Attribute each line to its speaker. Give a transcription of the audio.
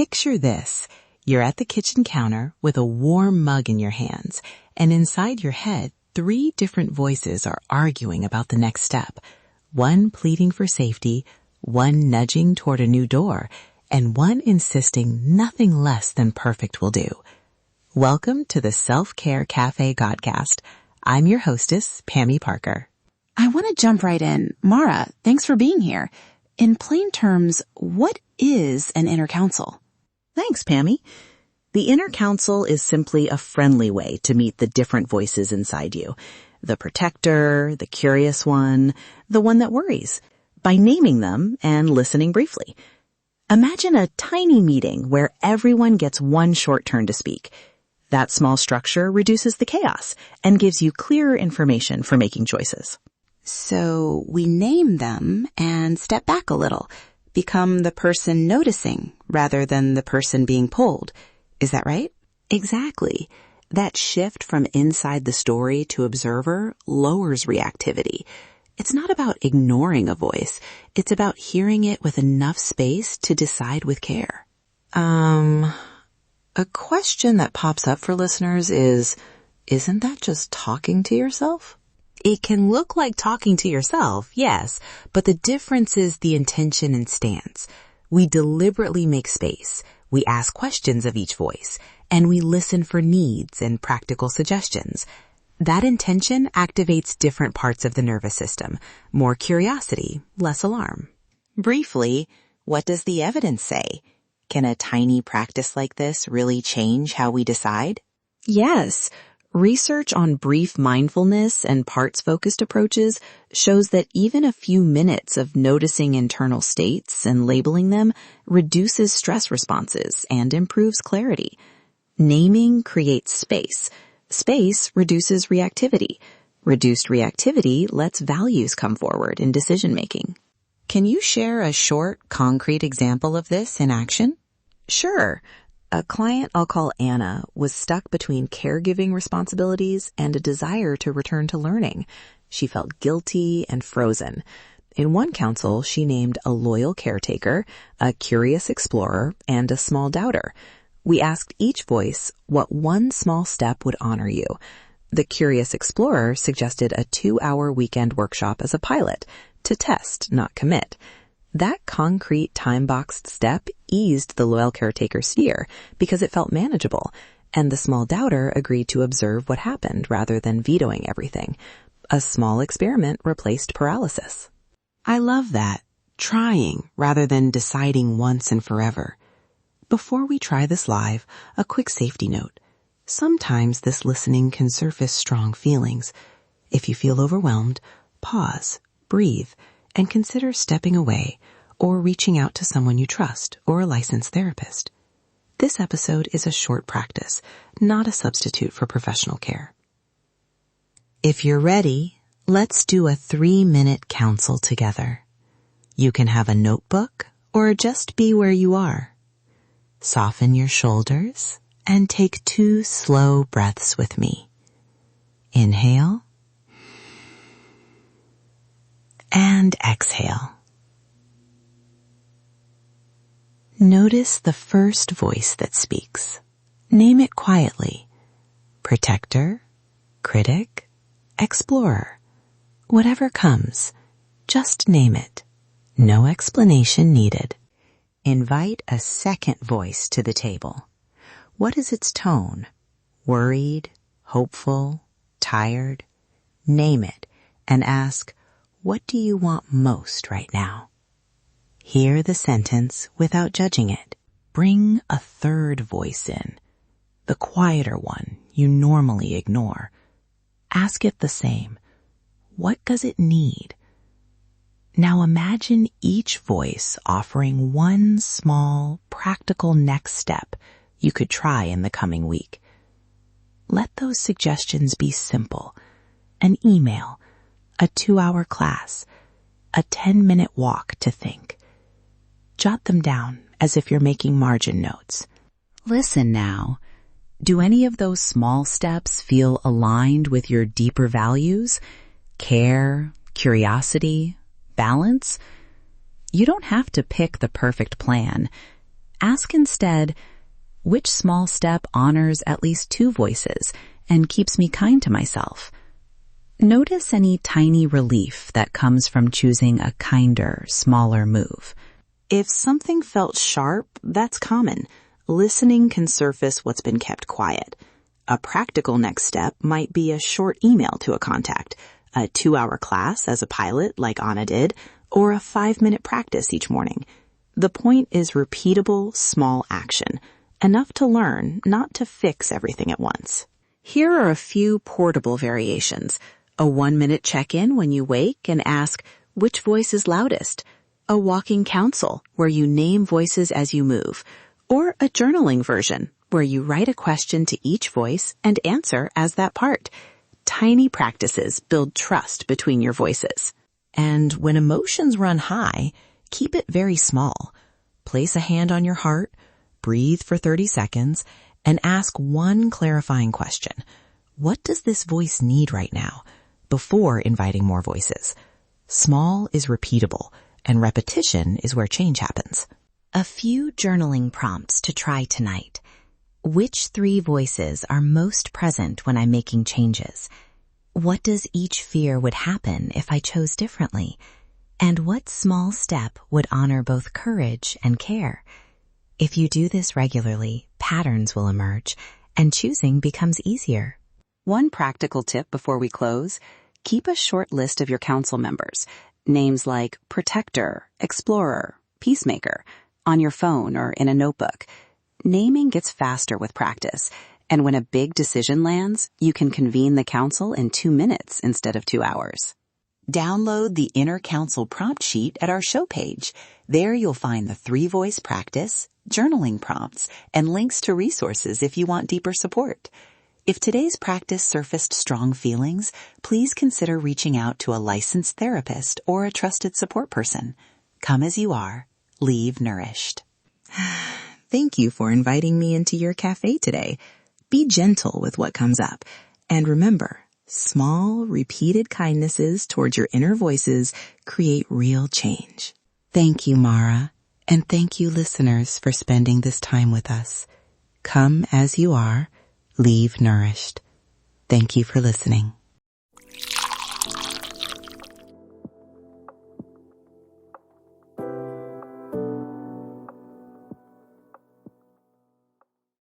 Speaker 1: Picture this. You're at the kitchen counter with a warm mug in your hands, and inside your head, 3 different voices are arguing about the next step. One pleading for safety, one nudging toward a new door, and one insisting nothing less than perfect will do. Welcome to the Self-Care Cafe Godcast. I'm your hostess, Pami Parker.
Speaker 2: I want to jump right in. Mara, thanks for being here. In plain terms, what is an inner counsel?
Speaker 1: Thanks, Pami. The inner counsel is simply a friendly way to meet the different voices inside you. The protector, the curious one, the one that worries, by naming them and listening briefly. Imagine a tiny meeting where everyone gets one short turn to speak. That small structure reduces the chaos and gives you clearer information for making choices.
Speaker 2: So we name them and step back a little, become the person noticing rather than the person being pulled. Is that right?
Speaker 1: Exactly. That shift from inside the story to observer lowers reactivity. It's not about ignoring a voice. It's about hearing it with enough space to decide with care. A question that pops up for listeners is, isn't that just talking to yourself? It can look like talking to yourself, yes, but the difference is the intention and stance. We deliberately make space. We ask questions of each voice, and we listen for needs and practical suggestions. That intention activates different parts of the nervous system. More curiosity, less alarm. Briefly, what does the evidence say? Can a tiny practice like this really change how we decide? Yes. Research on brief mindfulness and parts-focused approaches shows that even a few minutes of noticing internal states and labeling them reduces stress responses and improves clarity. Naming creates space. Space reduces reactivity. Reduced reactivity lets values come forward in decision-making. Can you share a short, concrete example of this in action? Sure. A client I'll call Anna was stuck between caregiving responsibilities and a desire to return to learning. She felt guilty and frozen. In one counsel, she named a loyal caretaker, a curious explorer, and a small doubter. We asked each voice what one small step would honor you. The curious explorer suggested a 2-hour weekend workshop as a pilot, to test, not commit. That concrete time-boxed step eased the loyal caretaker's fear because it felt manageable, and the small doubter agreed to observe what happened rather than vetoing everything. A small experiment replaced paralysis. I love that. Trying rather than deciding once and forever. Before we try this live, a quick safety note. Sometimes this listening can surface strong feelings. If you feel overwhelmed, pause, breathe, and consider stepping away or reaching out to someone you trust or a licensed therapist. This episode is a short practice, not a substitute for professional care. If you're ready, let's do a 3-minute counsel together. You can have a notebook or just be where you are. Soften your shoulders and take 2 slow breaths with me. Inhale and exhale. Notice the first voice that speaks. Name it quietly. Protector, critic, explorer. Whatever comes, just name it. No explanation needed. Invite a second voice to the table. What is its tone? Worried, hopeful, tired? Name it and ask, what do you want most right now? Hear the sentence without judging it. Bring a third voice in, the quieter one you normally ignore. Ask it the same. What does it need? Now imagine each voice offering one small, practical next step you could try in the coming week. Let those suggestions be simple. An email, a 2-hour class, a 10-minute walk to think. Jot them down as if you're making margin notes. Listen now. Do any of those small steps feel aligned with your deeper values? Care, curiosity, balance? You don't have to pick the perfect plan. Ask instead, which small step honors at least two voices and keeps me kind to myself? Notice any tiny relief that comes from choosing a kinder, smaller move.
Speaker 2: If something felt sharp, that's common. Listening can surface what's been kept quiet. A practical next step might be a short email to a contact, a 2-hour class as a pilot like Anna did, or a 5-minute practice each morning. The point is repeatable, small action. Enough to learn, not to fix everything at once. Here are a few portable variations. A 1-minute check-in when you wake and ask, which voice is loudest? A walking counsel where you name voices as you move. Or a journaling version where you write a question to each voice and answer as that part. Tiny practices build trust between your voices.
Speaker 1: And when emotions run high, keep it very small. Place a hand on your heart, breathe for 30 seconds, and ask one clarifying question. What does this voice need right now? Before inviting more voices. Small is repeatable, and repetition is where change happens. A few journaling prompts to try tonight. Which 3 voices are most present when I'm making changes? What does each fear would happen if I chose differently? And what small step would honor both courage and care? If you do this regularly, patterns will emerge, and choosing becomes easier.
Speaker 2: One practical tip before we close, keep a short list of your council members, names like protector, explorer, peacemaker, on your phone or in a notebook. Naming gets faster with practice, and when a big decision lands, you can convene the council in 2 minutes instead of 2 hours. Download the Inner Council prompt sheet at our show page. There you'll find the 3-voice practice, journaling prompts, and links to resources if you want deeper support. If today's practice surfaced strong feelings, please consider reaching out to a licensed therapist or a trusted support person. Come as you are. Leave nourished.
Speaker 1: Thank you for inviting me into your cafe today. Be gentle with what comes up. And remember, small, repeated kindnesses towards your inner voices create real change. Thank you, Mara. And thank you, listeners, for spending this time with us. Come as you are. Leave nourished. Thank you for listening.